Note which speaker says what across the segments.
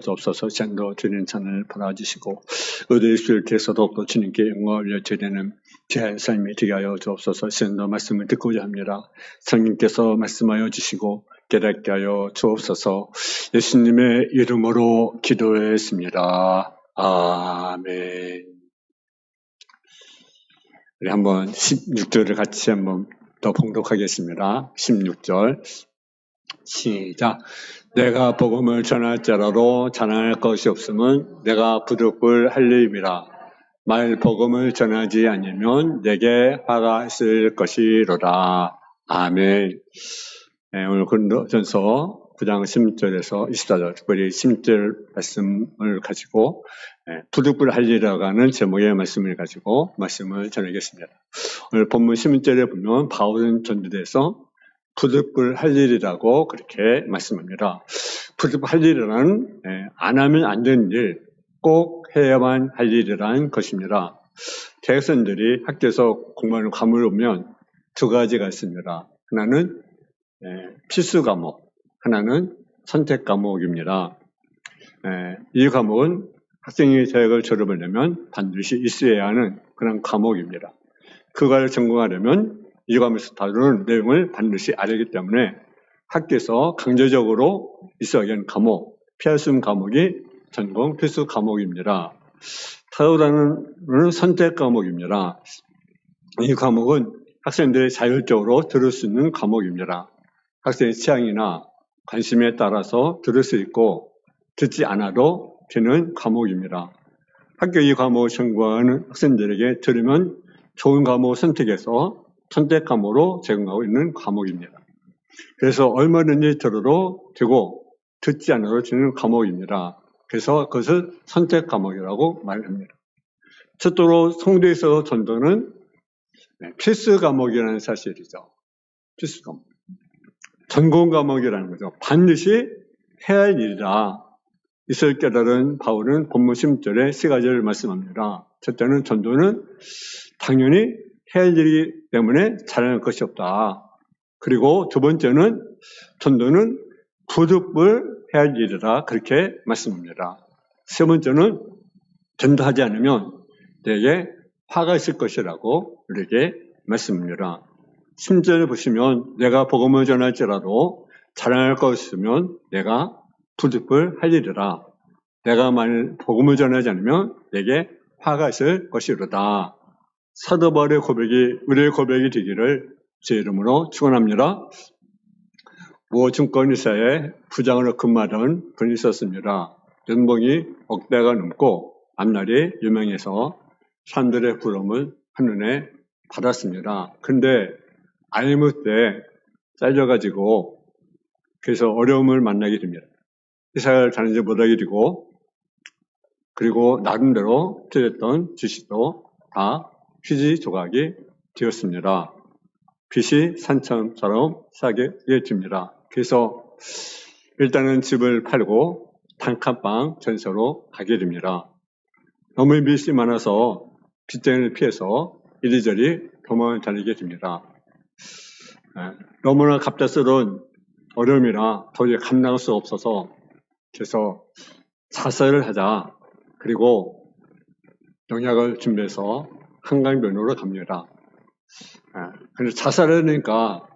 Speaker 1: 주옵소서. 시간도 주님 찬을 받아주시고 의뢰의 수를 계속도 또 주님께 영광을 올려드리는 제 삶이 되게 하여 주옵소서. 시간도 말씀을 듣고자 합니다. 성령께서 말씀하여 주시고 깨닫게 하여 주옵소서. 예수님의 이름으로 기도했습니다. 아멘. 우리 한번 16절을 같이 한번 더 봉독하겠습니다. 16절 시작. 내가 복음을 전할지라도 전할 것이 없으면 내가 부득불할림이라. 말 복음을 전하지 않으면 내게 화가 있을 것이로다. 아멘. 네, 오늘 고린도전서 9장 16절에서 24절 특별히 16절 말씀을 가지고 부득불할리라고 하는 제목의 말씀을 가지고 말씀을 전하겠습니다. 오늘 본문 16절에 보면 바울은 전도대에서 부득불할일이라고 그렇게 말씀합니다. 부득불할일이란 안 하면 안 되는 일, 꼭 해야만 할 일이라는 것입니다. 대학생들이 학교에서 공부하는 과목을 보면 두 가지가 있습니다. 하나는 필수 과목, 하나는 선택 과목입니다. 이 과목은 학생이 대학을 졸업하려면 반드시 있어야 하는 그런 과목입니다. 그걸 전공하려면 이 과목에서 다루는 내용을 반드시 알기 때문에 학교에서 강제적으로 있어야 하는 과목, 피할 수 없는 과목이 전공 필수 과목입니다. 다루라는 선택 과목입니다. 이 과목은 학생들이 자율적으로 들을 수 있는 과목입니다. 학생의 취향이나 관심에 따라서 들을 수 있고 듣지 않아도 되는 과목입니다. 학교 이 과목을 전공하는 학생들에게 들으면 좋은 과목을 선택해서 선택 과목으로 제공하고 있는 과목입니다. 그래서 얼마든지 들어도 되고 듣지 않아도 되는 과목입니다. 그래서 그것을 선택 과목이라고 말합니다. 첫째로 성도에서 전도는 필수 과목이라는 사실이죠. 필수 과목. 전공 과목이라는 거죠. 반드시 해야 할 일이다. 이를 깨달은 바울은 본문 16절에 세 가지를 말씀합니다. 첫째는 전도는 당연히 해야 할 일이기 때문에 잘할 것이 없다. 그리고 두 번째는 전도는 부득불 해야 할 일이다. 그렇게 말씀합니다. 세 번째는 전도하지 않으면 내게 화가 있을 것이라고 우리에게 말씀합니다. 10절을 보시면 내가 복음을 전할지라도 자랑할 것이면 내가 부득불 할 일이라. 내가 만일 복음을 전하지 않으면 내게 화가 있을 것이로다. 사도 바울의 고백이 우리의 고백이 되기를 제 이름으로 축원합니다. 모 증권회사에 부장으로 근무하던 분이 있었습니다. 연봉이 억대가 넘고 앞날이 유명해서 사람들의 부러움을 한눈에 받았습니다. 근데 알무 때 잘려가지고 그래서 어려움을 만나게 됩니다. 회사를 다니지 못하게 되고 그리고 나름대로 틀렸던 지식도 다 휴지 조각이 되었습니다. 빚이 산천처럼 싸게 됩니다. 그래서 일단은 집을 팔고 단칸방 전세로 가게 됩니다. 너무 빚이 많아서 빚쟁이를 피해서 이리저리 도망을 다니게 됩니다. 너무나 갑작스러운 어려움이라 도저히 감당할 수 없어서 그래서 자살을 하자. 그리고 영약을 준비해서 한강변으로 갑니다. 그런데 자살하니까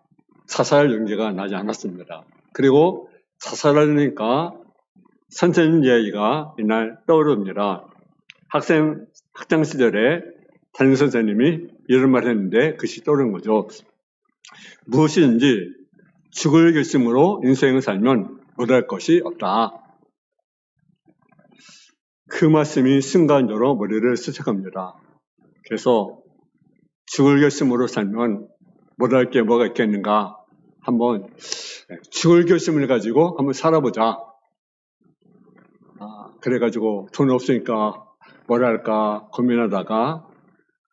Speaker 1: 자살 용기가 나지 않았습니다. 그리고 자살하니까 선생님 이야기가 이날 떠오릅니다. 학창 시절에 담임 선생님이 이런 말을 했는데 그것이 떠오른 거죠. 무엇이든지 죽을 결심으로 인생을 살면 못할 것이 없다. 그 말씀이 순간적으로 머리를 스쳐갑니다. 그래서 죽을 결심으로 살면 못할 게 뭐가 있겠는가? 한번 죽을 결심을 가지고 한번 살아보자. 그래가지고 돈 없으니까 뭘 할까 고민하다가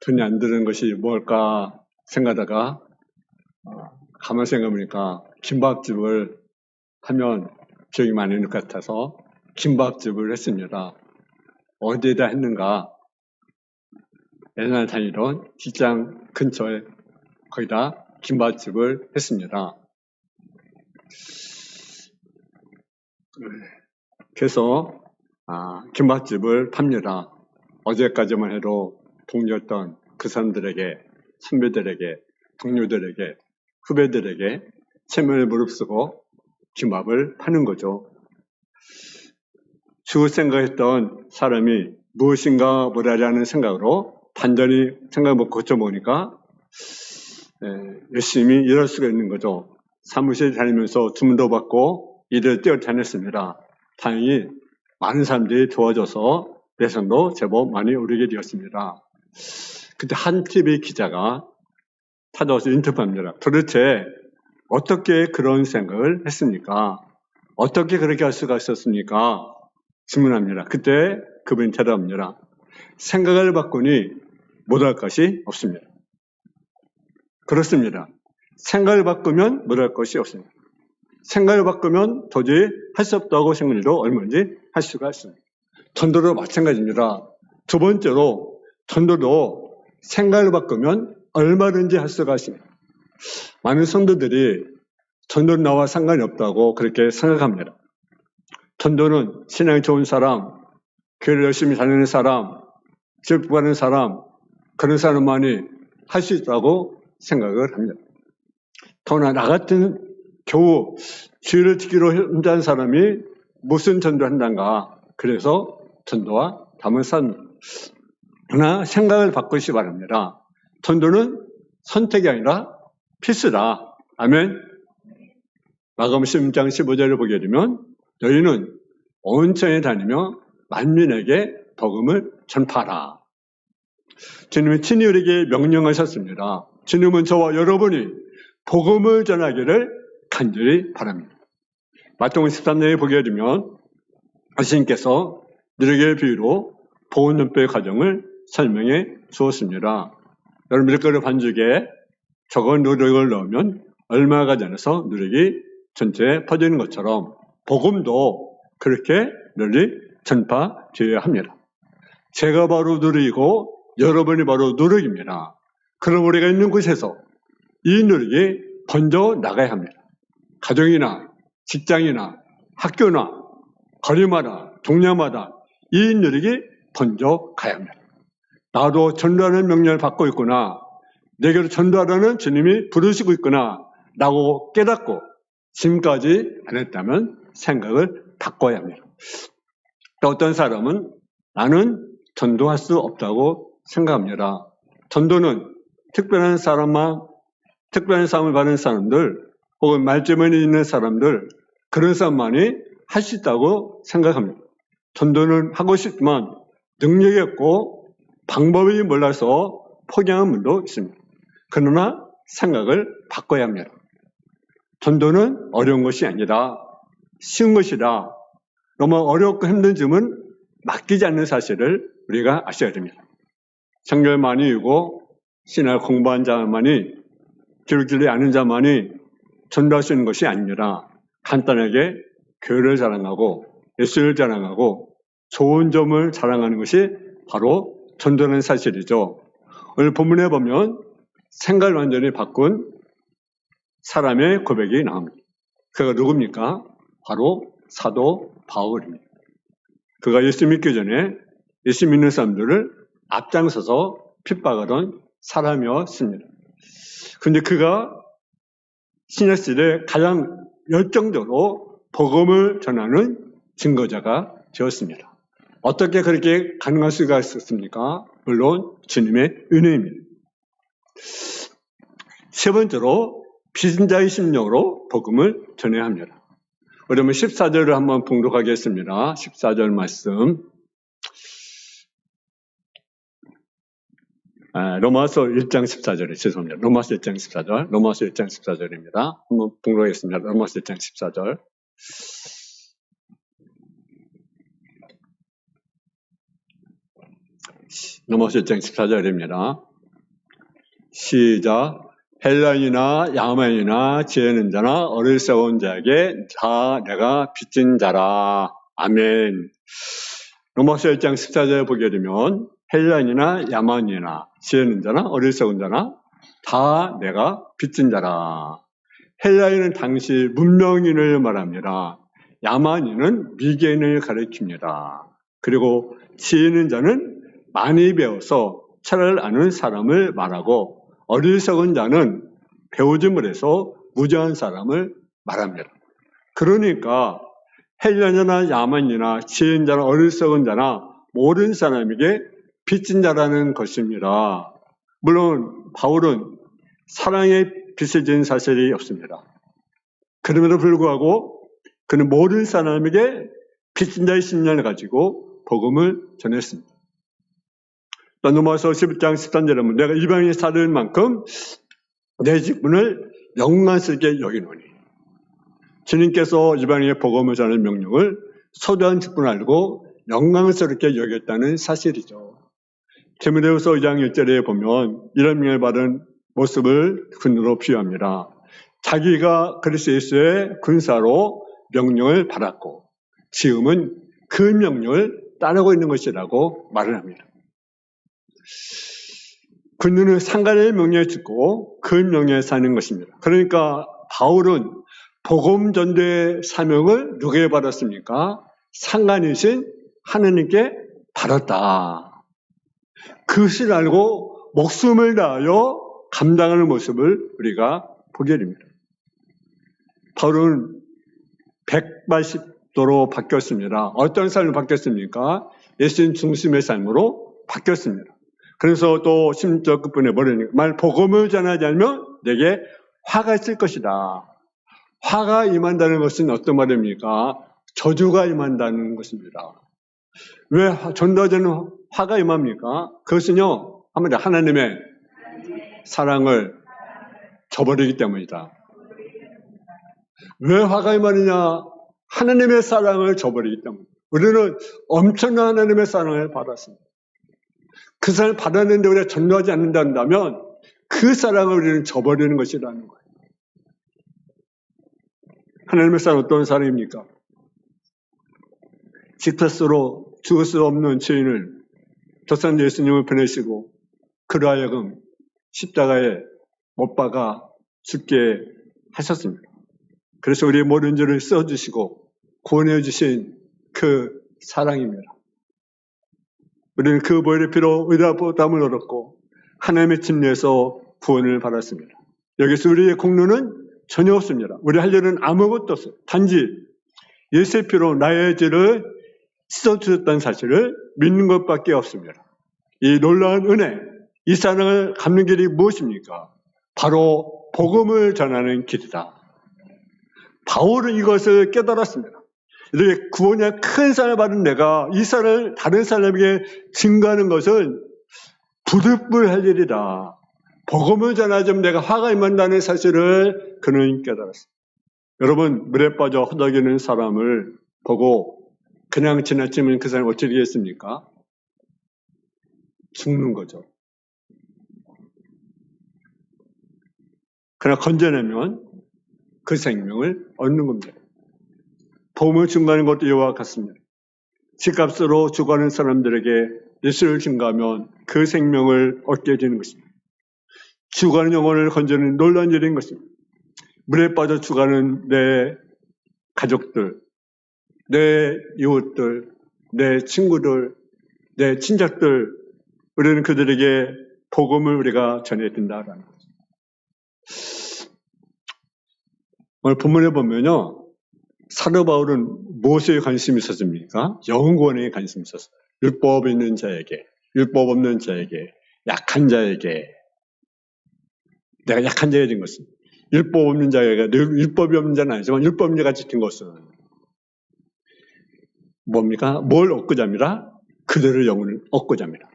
Speaker 1: 돈이 안 드는 것이 뭘까 생각하다가 가만히 생각해보니까 김밥집을 하면 기억이 많이 날 것 같아서 김밥집을 했습니다. 어디에다 했는가? 옛날 다니던 시장 근처에 거기다 김밥집을 했습니다. 그래서 김밥집을 팝니다. 어제까지만 해도 동료였던 그 사람들에게, 선배들에게, 동료들에게, 후배들에게 체면을 무릅쓰고 김밥을 파는 거죠. 죽을 생각했던 사람이 무엇인가 보다라는 생각으로 단전히 생각을 고쳐보니까 열심히 일할 수가 있는 거죠. 사무실 다니면서 주문도 받고 일을 뛰어다녔습니다. 다행히 많은 사람들이 도와줘서 예산도 제법 많이 오르게 되었습니다. 그때 한 TV 기자가 찾아와서 인터뷰합니다. 도대체 어떻게 그런 생각을 했습니까? 어떻게 그렇게 할 수가 있었습니까? 질문합니다. 그때 그분이 대답합니다. 생각을 바꾸니 못할 것이 없습니다. 그렇습니다. 생각을 바꾸면 못할 것이 없습니다. 생각을 바꾸면 도저히 할 수 없다고 생각해도 얼마든지 할 수가 있습니다. 전도도 마찬가지입니다. 두 번째로 전도도 생각을 바꾸면 얼마든지 할 수가 있습니다. 많은 성도들이 전도는 나와 상관이 없다고 그렇게 생각합니다. 전도는 신앙이 좋은 사람, 교회를 열심히 다니는 사람, 직분하는 사람, 그런 사람만이 할 수 있다고 생각을 합니다. 더구나 나 같은 겨우 주의를 지키러 혼자 한 사람이 무슨 전도를 한단가. 그래서 전도와 담은 사람. 그러나 생각을 바꾸시기 바랍니다. 전도는 선택이 아니라 필수다. 아멘. 마가복음 16장 15절을 보게 되면 너희는 온 천에 다니며 만민에게 복음을 전파하라. 주님은 친히 우리에게 명령하셨습니다. 주님은 저와 여러분이 복음을 전하기를 간절히 바랍니다. 마태복음 13장에 보게 되면 예수님께서 누리개의 비유로 복음 전파의 과정을 설명해 주었습니다. 여러분 밀가루 반죽에 적은 누룩을 넣으면 얼마가 지나서 누룩이 전체에 퍼지는 것처럼 복음도 그렇게 널리 전파되어야 합니다. 제가 바로 누룩이고 여러분이 바로 누룩입니다. 그럼 우리가 있는 곳에서 이 누룩이 번져 나가야 합니다. 가정이나 직장이나 학교나 거리마다 동네마다 이 누룩이 번져 가야 합니다. 나도 전도하는 명령을 받고 있구나. 내게로 전도하라는 주님이 부르시고 있구나 라고 깨닫고 지금까지 안 했다면 생각을 바꿔야 합니다. 또 어떤 사람은 나는 전도할 수 없다고 생각합니다. 전도는 특별한 사람을 받는 사람들 혹은 말주머니 있는 사람들 그런 사람만이 할 수 있다고 생각합니다. 전도는 하고 싶지만 능력이 없고 방법이 몰라서 포기하는 분도 있습니다. 그러나 생각을 바꿔야 합니다. 전도는 어려운 것이 아니다. 쉬운 것이다. 너무 어렵고 힘든 점은 맡기지 않는 사실을 우리가 아셔야 됩니다. 성경을 많이 읽고 신학을 공부한 자만이 기록들이 아는 자만이 전도할 수 있는 것이 아닙니다. 간단하게 교회를 자랑하고 예수를 자랑하고 좋은 점을 자랑하는 것이 바로 전도라는 사실이죠. 오늘 본문에 보면 생각을 완전히 바꾼 사람의 고백이 나옵니다. 그가 누굽니까? 바로 사도 바울입니다. 그가 예수 믿기 전에 예수 믿는 사람들을 앞장서서 핍박하던 사람이었습니다. 그런데 그가 신약시대에 가장 열정적으로 복음을 전하는 증거자가 되었습니다. 어떻게 그렇게 가능할 수가 있었습니까? 물론 주님의 은혜입니다. 세 번째로 빚은 자의 심령으로 복음을 전해야 합니다. 그러면 14절을 한번 봉독하겠습니다. 14절 말씀. 로마서 1장 14절에 죄송합니다. 로마서 1장 14절. 로마서 1장 14절입니다. 한번 봉독하겠습니다. 로마서 1장 14절. 로마서 1장 14절입니다. 시작. 헬라인이나 야만이나 지혜 있는 자나 어리석은 자에게 다 내가 빚진 자라. 아멘. 로마서 1장 14절에 보게 되면 헬라인이나 야만이나 지혜 있는 자나 어리석은 자나 다 내가 빚진 자라. 헬라인은 당시 문명인을 말합니다. 야만인은 미개인을 가리킵니다. 그리고 지혜 있는 자는 많이 배워서 차를 아는 사람을 말하고 어리석은 자는 배우지 못해서 무지한 사람을 말합니다. 그러니까 헬련이나 야만이나 지혜 있는 자나 어리석은 자나 모든 사람에게 빚진 자라는 것입니다. 물론 바울은 사랑에 빚어진 사실이 없습니다. 그럼에도 불구하고 그는 모든 사람에게 빚진 자의 신념을 가지고 복음을 전했습니다. 또 넘어서 11장 13절에 보면 내가 이방인이 살을 만큼 내 직분을 영광스럽게 여기노니 주님께서 이방인의 복음을 전하는 명령을 소중한 직분을 알고 영광스럽게 여겼다는 사실이죠. 디모데후서 2장 1절에 보면 이런 명을 받은 모습을 군으로 비유합니다. 자기가 그리스도 예수의 군사로 명령을 받았고 지금은 그 명령을 따르고 있는 것이라고 말을 합니다. 군인은 상관의 명령을 듣고 그 명령에 사는 것입니다. 그러니까 바울은 복음 전도의 사명을 누구에게 받았습니까? 상관이신 하나님께 받았다. 그것을 알고 목숨을 다하여 감당하는 모습을 우리가 보게 됩니다. 바울은 180도로 바뀌었습니다. 어떤 삶으로 바뀌었습니까? 예수님 중심의 삶으로 바뀌었습니다. 그래서 또 16절 끝부분에 뭐라니까 만약 복음을 전하지 않으면 내게 화가 있을 것이다. 화가 임한다는 것은 어떤 말입니까? 저주가 임한다는 것입니다. 왜 전도자는 화가 임합니까? 그것은요, 한마디로 하나님의 사랑을 저버리기 때문이다. 왜 화가 임하느냐? 하나님의 사랑을 저버리기 때문이다. 우리는 엄청난 하나님의 사랑을 받았습니다. 그 사랑을 받았는데 우리가 전도하지 않는다면 그 사랑을 우리는 저버리는 것이라는 거예요. 하나님의 사랑은 어떤 사랑입니까? 직패스로 죽을 수 없는 죄인을 독산 예수님을 보내시고 그로 하여금 십자가에 못 박아 죽게 하셨습니다. 그래서 우리의 모든 죄를 써주시고 구원해 주신 그 사랑입니다. 우리는 그 보혈의 피로 의롭다 보답을 얻었고 하나님의 침례에서 구원을 받았습니다. 여기서 우리의 공로는 전혀 없습니다. 우리 할 일은 아무것도 없어요. 단지 예수의 피로 나의 죄를 씻어주셨다는 사실을 믿는 것밖에 없습니다. 이 놀라운 은혜, 이 사랑을 갚는 길이 무엇입니까? 바로 복음을 전하는 길이다. 바울은 이것을 깨달았습니다. 이렇게 구원의 큰 사랑을 받은 내가 이 사랑을 다른 사람에게 증거하는 것은 부득불할 일이다. 복음을 전하자면 내가 화가 임한다는 사실을 그는 깨달았습니다. 여러분, 물에 빠져 허덕이는 사람을 보고 그냥 지나치면 그 사람이 어떻게 되겠습니까? 죽는 거죠. 그러나 건져내면 그 생명을 얻는 겁니다. 복음을 증거하는 것도 이와 같습니다. 집값으로 죽어가는 사람들에게 예수를 증거하면 그 생명을 얻게 되는 것입니다. 죽어가는 영혼을 건져내는 놀라운 일인 것입니다. 물에 빠져 죽어가는 내 가족들, 내 이웃들, 내 친구들, 내 친척들, 우리는 그들에게 복음을 우리가 전해야 된다라는 거죠. 오늘 본문에 보면요. 사도 바울은 무엇에 관심이 있었습니까? 영구원에 관심이 있었어요. 율법 있는 자에게, 율법 없는 자에게, 약한 자에게. 내가 약한 자가 된 것은 율법 없는 자가 율법이 없는 자는 아니지만 율법 없는 자가 지킨 것은 뭡니까? 뭘 얻고자 합니다? 그들의 영혼을 얻고자 합니다.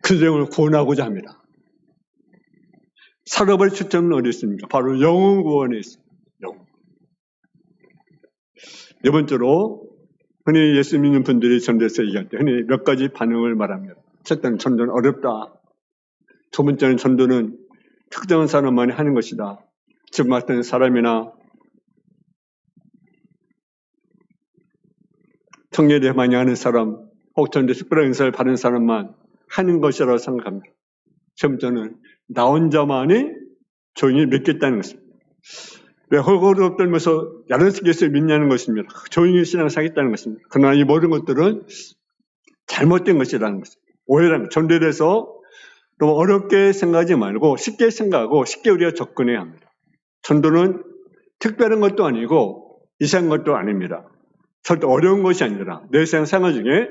Speaker 1: 그들의 영혼을 구원하고자 합니다. 사도 바울의 초점은 어디 있습니까? 바로 영혼 구원에 있습니다. 영혼. 네 번째로 흔히 예수 믿는 분들이 전도에서 얘기할 때 흔히 몇 가지 반응을 말합니다. 첫째는 전도는 어렵다. 두 번째는 전도는 특정한 사람만이 하는 것이다. 즉 말하는 사람이나 청례를 많이 하는 사람, 혹 전도 특별한 은사를 받은 사람만 하는 것이라고 생각합니다. 세 번째는 나 혼자만이 조용히 믿겠다는 것입니다. 왜 헐거럽 떨면서 야단스럽게 예수를 믿냐는 것입니다. 조용히 신앙을 사겠다는 것입니다. 그러나 이 모든 것들은 잘못된 것이라는 것입니다. 오해라는 전도에 대해서 너무 어렵게 생각하지 말고 쉽게 생각하고 쉽게 우리가 접근해야 합니다. 전도는 특별한 것도 아니고 이상한 것도 아닙니다. 절대 어려운 것이 아니라 내 생활 중에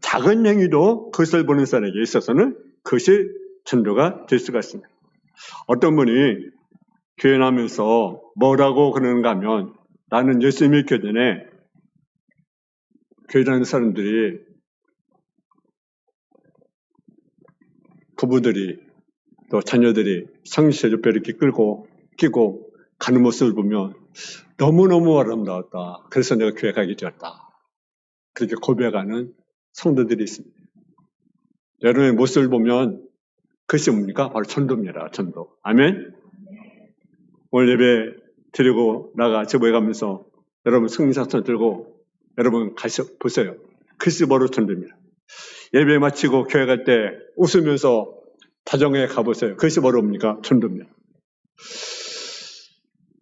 Speaker 1: 작은 행위도 그것을 보는 사람에게 있어서는 그것이 전도가 될 수가 있습니다. 어떤 분이 교회 나오면서 뭐라고 그러는가 하면 나는 예수 믿기 전에 교회 다니는 사람들이 부부들이 또 자녀들이 상시제주뼈 이렇게 끌고 끼고 가는 모습을 보면 너무너무 아름다웠다. 그래서 내가 교회 가게 되었다. 그렇게 고백하는 성도들이 있습니다. 여러분의 모습을 보면 그것이 뭡니까? 바로 전도입니다. 전도. 아멘? 오늘 예배 드리고 나가 저보에 가면서 여러분 승리사선 들고 여러분 가서 보세요. 그것이 바로 전도입니다. 예배 마치고 교회 갈 때 웃으면서 다정하게 가보세요. 그것이 바로 뭡니까? 전도입니다.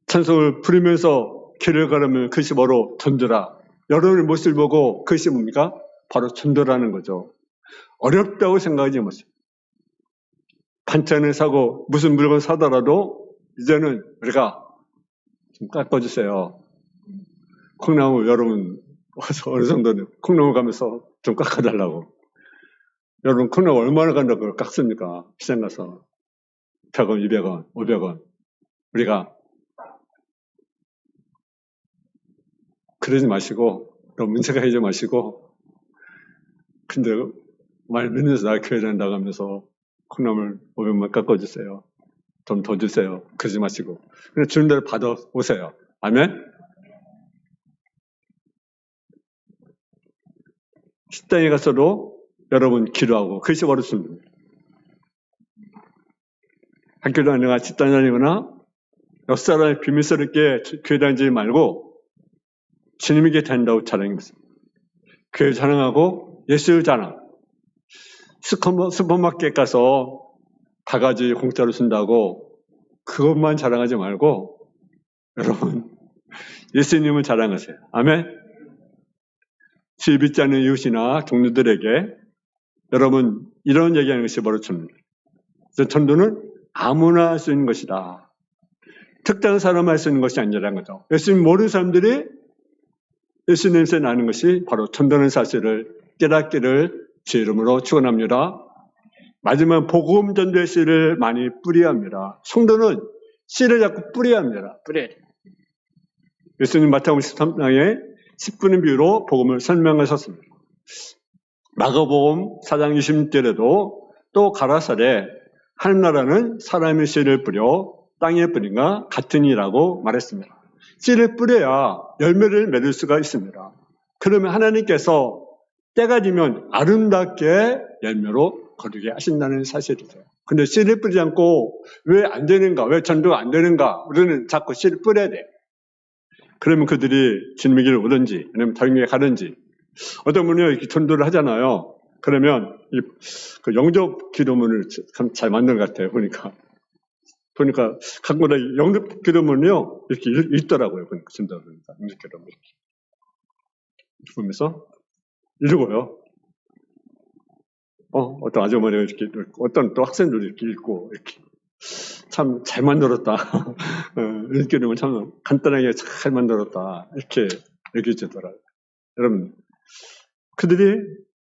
Speaker 1: 찬송을 부르면서 길을 걸으면 그것이 바로 전도라. 여러분의 모습을 보고 그것이 뭡니까? 바로 전도라는 거죠. 어렵다고 생각하지 마세요. 반찬을 사고 무슨 물건 사더라도 이제는 우리가 좀 깎아주세요. 콩나물 여러분 와서 어느 정도는 콩나물 가면서 좀 깎아달라고. 여러분 콩나물 얼마나 간다고 그걸 깎습니까? 시장 가서 100원, 200원, 500원. 우리가 그러지 마시고 너무 생각하지 마시고 근데 말 믿으면서 나 교회 나가면서 콩나물 500원 깎아주세요. 좀 더 주세요. 그러지 마시고 그냥 주는 대로 받아 오세요. 아멘? 식당에 가서도 여러분 기도하고 그것이 바로 전도입니다. 학교 다니거나 식당 다니거나 옆 사람의 비밀스럽게 교회 다니지 말고 주님에게 다닌다고 자랑입니다. 교회 자랑하고 예수 자랑. 슈퍼마켓 가서 바가지 공짜로 준다고 그것만 자랑하지 말고 여러분 예수님을 자랑하세요. 아멘. 집 있지 않는 이웃이나 동료들에게 여러분 이런 얘기하는 것이 바로 전도입니다. 전도는 아무나 할 수 있는 것이다. 특정한 사람만 할 수 있는 것이 아니라는 거죠. 예수님 모르는 사람들이 예수 냄새 나는 것이 바로 전도는 사실을 깨닫기를 제 이름으로 축원합니다. 마지막 복음 전도의 씨를 많이 뿌려야 합니다. 성도는 씨를 자꾸 뿌려야 합니다. 뿌려야 돼요. 예수님 마태복음 13장에 10분의 비유로 복음을 설명하셨습니다. 마가복음 4장 20절에도 또 가라사대 하늘나라는 사람의 씨를 뿌려 땅에 뿌린가 같으니라고 말했습니다. 씨를 뿌려야 열매를 맺을 수가 있습니다. 그러면 하나님께서 때가 되면 아름답게 열매로 거두게 하신다는 사실이죠. 근데 씨를 뿌리지 않고 왜 안 되는가? 왜 전도가 안 되는가? 우리는 자꾸 씨를 뿌려야 돼. 그러면 그들이 주님의 길을 오든지 아니면 다른 길에 가든지 어떤 분이 이렇게 전도를 하잖아요. 그러면 그 영접 기도문을 참 잘 만든 것 같아요. 보니까 갖고 다 영접 기도문이요 이렇게 읽더라고요. 보니까 전도를 보니까 영접 기도문 이렇게 보면서 읽어요. 어떤 아주머니가 이렇게 어떤 또 학생들이 이렇게 읽고 이렇게 참 잘 만들었다. 이렇게 되면 참 간단하게 잘 만들었다. 이렇게 얘기해 주더라고요. 여러분, 그들이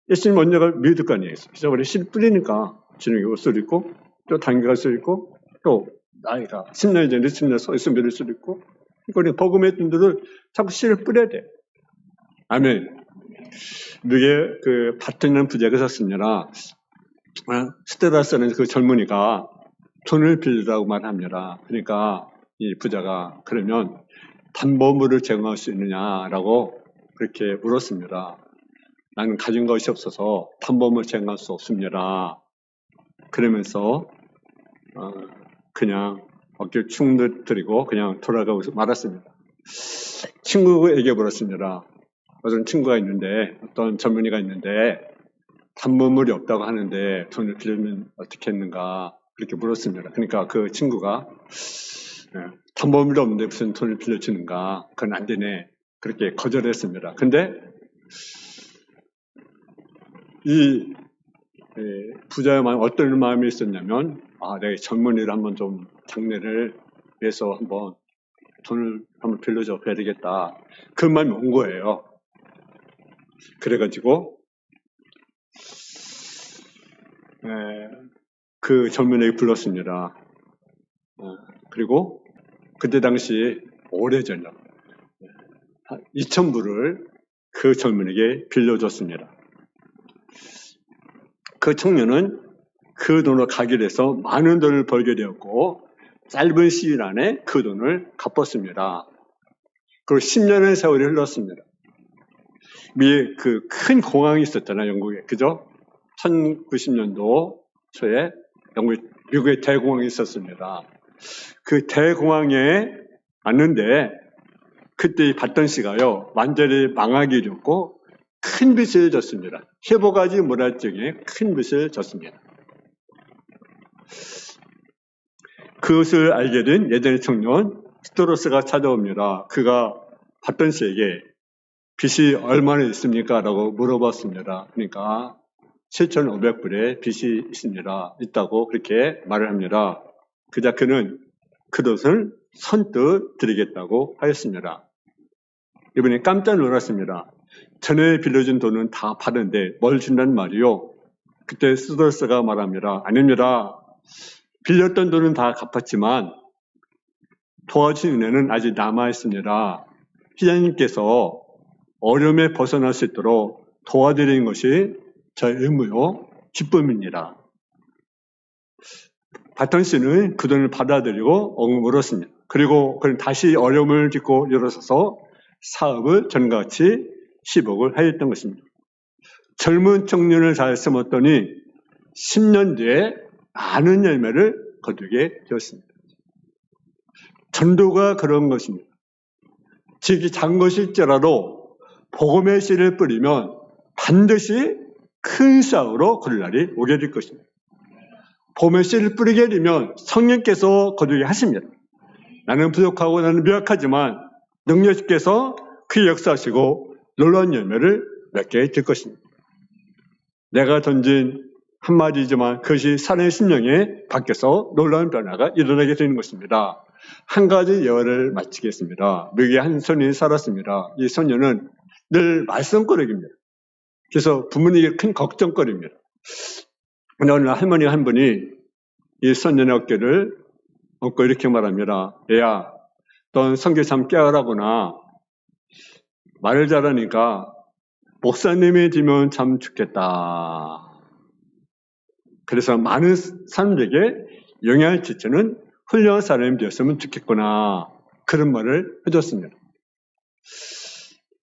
Speaker 1: 예수님 언약을 믿을 거 아니에요. 그래서 우리 실 뿌리니까 주님이 옷을 입고 또 단계갈 수 있고 또 나이가 10년 전에 10년 예수 믿을 수도 있고 그러니까 복음의 분들을 자꾸 씨를 뿌려야 돼. 아멘. 누게 그 바트는 부자가 있었습니다. 스테라스는 그 젊은이가 돈을 빌리라고 말합니다. 그러니까 이 부자가 그러면 담보물을 제공할 수 있느냐라고 그렇게 물었습니다. 나는 가진 것이 없어서 담보물 제공할 수 없습니다. 그러면서 그냥 어깨를 축 드리고 그냥 돌아가고 말았습니다. 친구에게 물었습니다. 어떤 친구가 있는데 어떤 젊은이가 있는데 담보물이 없다고 하는데 돈을 빌리면 어떻게 했는가 그렇게 물었습니다. 그러니까 그 친구가 담보물이 없는데 무슨 돈을 빌려주는가 그건 안 되네 그렇게 거절했습니다. 근데 이 부자의 마음, 어떤 마음이 있었냐면, 내가 젊은이를 한번 좀 장례를 위해서 한번 돈을 한번 빌려줘 봐야 되겠다. 그 마음이 온 거예요. 그래가지고 그 젊은이에게 불렀습니다. 그리고 그때 당시 오래전에 2,000불을 그 젊은이에게 빌려줬습니다. 그 청년은 그 돈을 가기로 해서 많은 돈을 벌게 되었고 짧은 시일 안에 그 돈을 갚았습니다. 그리고 10년의 세월이 흘렀습니다. 미에 그 큰 공항이 있었잖아요, 영국에. 그죠? 1990년도 초에 미국의 대공항이 있었습니다. 그 대공항에 왔는데 그때 받던 씨가요, 완전히 망하게 되었고 큰 빚을 졌습니다. 회복하지 못할 적에 큰 빚을 졌습니다. 그것을 알게 된 예전의 청년 스토로스가 찾아옵니다. 그가 받던 씨에게 빚이 얼마나 있습니까? 라고 물어봤습니다. 그러니까 7,500불의 빚이 있다고 그렇게 말을 합니다. 그자 그는 그 돈을 선뜻 드리겠다고 하였습니다. 이번에 깜짝 놀랐습니다. 전에 빌려준 돈은 다 받은데 뭘 준단 말이요? 그때 스토로스가 말합니다. 아닙니다. 빌렸던 돈은 다 갚았지만 도와준 은혜는 아직 남아있습니다. 희자님께서 어려움에 벗어날 수 있도록 도와드리는 것이 저의 의무요, 기쁨입니다. 바턴 씨는 그 돈을 받아들이고 엉물었습니다. 그리고 그는 다시 어려움을 딛고 일어서서 사업을 전과 같이 시복을 하였던 것입니다. 젊은 청년을 잘 심었더니 10년 뒤에 많은 열매를 거두게 되었습니다. 전도가 그런 것입니다. 지극히 작은 것일지라도 복음의 씨를 뿌리면 반드시 큰 싹으로 거둘 날이 오게 될 것입니다. 복음의 씨를 뿌리게 되면 성령께서 거두게 하십니다. 나는 부족하고 나는 미약하지만 능력께서 그 역사하시고 놀라운 열매를 맺게 될 것입니다. 내가 던진 한마디지만 그것이 사람의 심령에 밖에서 놀라운 변화가 일어나게 되는 것입니다. 한 가지 예화를 마치겠습니다. 미국에 한 소년이 살았습니다. 이 소년은 늘 말썽거리입니다. 그래서 부모님에게 큰 걱정거리입니다. 어느 할머니 한 분이 이 소년의 어깨를 얹고 이렇게 말합니다. 얘야, 넌 성경 참 깨어라구나. 말을 잘하니까 목사님이 되면 참 좋겠다. 그래서 많은 사람들에게 영향을 끼치는 훌륭한 사람이 되었으면 좋겠구나. 그런 말을 해줬습니다.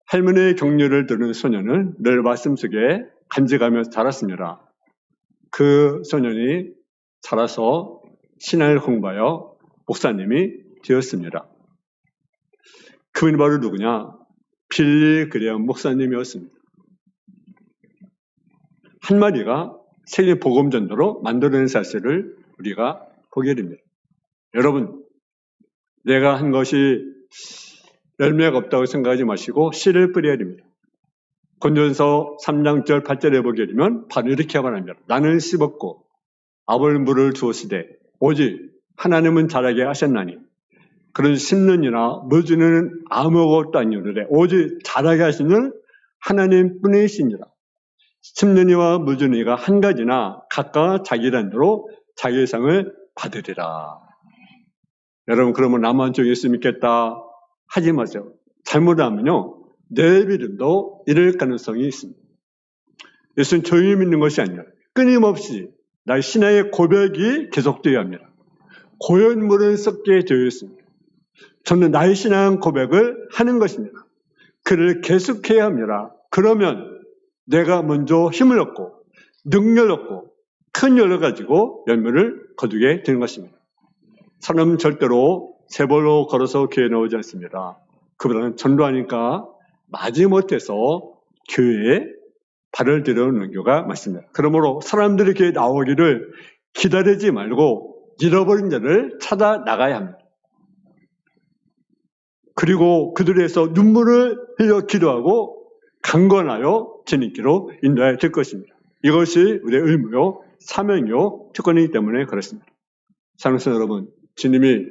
Speaker 1: 할머니의 격려를 들은 소년은 늘 말씀 속에 간직하면서 자랐습니다. 그 소년이 자라서 신앙을 공부하여 목사님이 되었습니다. 그분이 바로 누구냐? 빌리 그레엄 목사님이었습니다. 한마디가 세계 복음 전도로 만들어낸 사실을 우리가 보게 됩니다. 여러분, 내가 한 것이 열매가 없다고 생각하지 마시고 씨를 뿌려야 됩니다. 고린도전서 3장 8절에 보게 되면 바로 이렇게 말합니다. 나는 씹었고 아버지 물을 주었으되 오직 하나님은 자라게 하셨나니 그런 심는 이나 물 주는 아무것도 아니오르되 오직 자라게 하시는 하나님 뿐이시니라. 심는 이와 물 주는 이가 한 가지나 각각 자기 란대로 자기의 상을 받으리라. 여러분, 그러면 나만 좀 예수 믿겠다 하지 마세요. 잘못하면요, 내 믿음도 잃을 가능성이 있습니다. 예수는 조용히 믿는 것이 아니라 끊임없이 나의 신앙의 고백이 계속되어야 합니다. 고연 물은 썩게 되어 있습니다. 저는 나의 신앙 고백을 하는 것입니다. 그를 계속해야 합니다. 그러면 내가 먼저 힘을 얻고 능력을 얻고 큰 열을 가지고 열매를 거두게 되는 것입니다. 사람은 절대로 세벌로 걸어서 교회에 나오지 않습니다. 그보다는 전도하니까 마지못해서 교회에 발을 들여놓는 경우가 많습니다. 그러므로 사람들이 교회에 나오기를 기다리지 말고 잃어버린 자를 찾아 나가야 합니다. 그리고 그들에서 눈물을 흘려 기도하고 강건하여 주님께로 인도해야 될 것입니다. 이것이 우리의 의무요, 사명요, 특권이기 때문에 그렇습니다. 사랑하는 성도 여러분, 주님이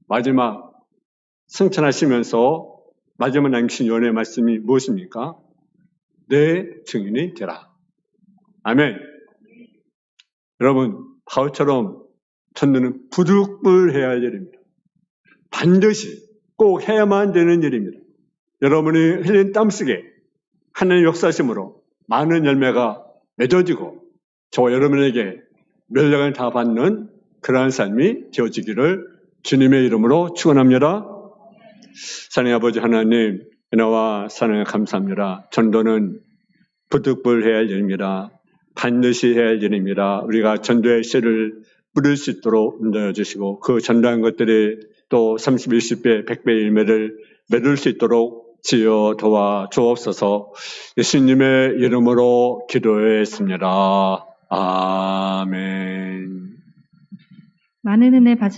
Speaker 1: 마지막 승천하시면서 마지막 남기신 요한의 말씀이 무엇입니까? 내 증인이 되라. 아멘. 여러분, 바울처럼 전도는 부득불해야 할 일입니다. 반드시 꼭 해야만 되는 일입니다. 여러분이 흘린 땀 속에 하나님의 역사심으로 많은 열매가 맺어지고 저와 여러분에게 멸령을 다 받는 그러한 삶이 되어지기를 주님의 이름으로 축원합니다. 사랑의 아버지 하나님, 은혜와 사랑에 감사합니다. 전도는 부득불해야 할 일입니다. 반드시 해야 할 일입니다. 우리가 전도의 씨를 뿌릴 수 있도록 인도해 주시고 그 전도한 것들이 또 30, 20배, 100배 열매를 맺을 수 있도록 지어 도와 주옵소서. 예수님의 이름으로 기도했습니다. 아멘.
Speaker 2: 많은 은혜 받으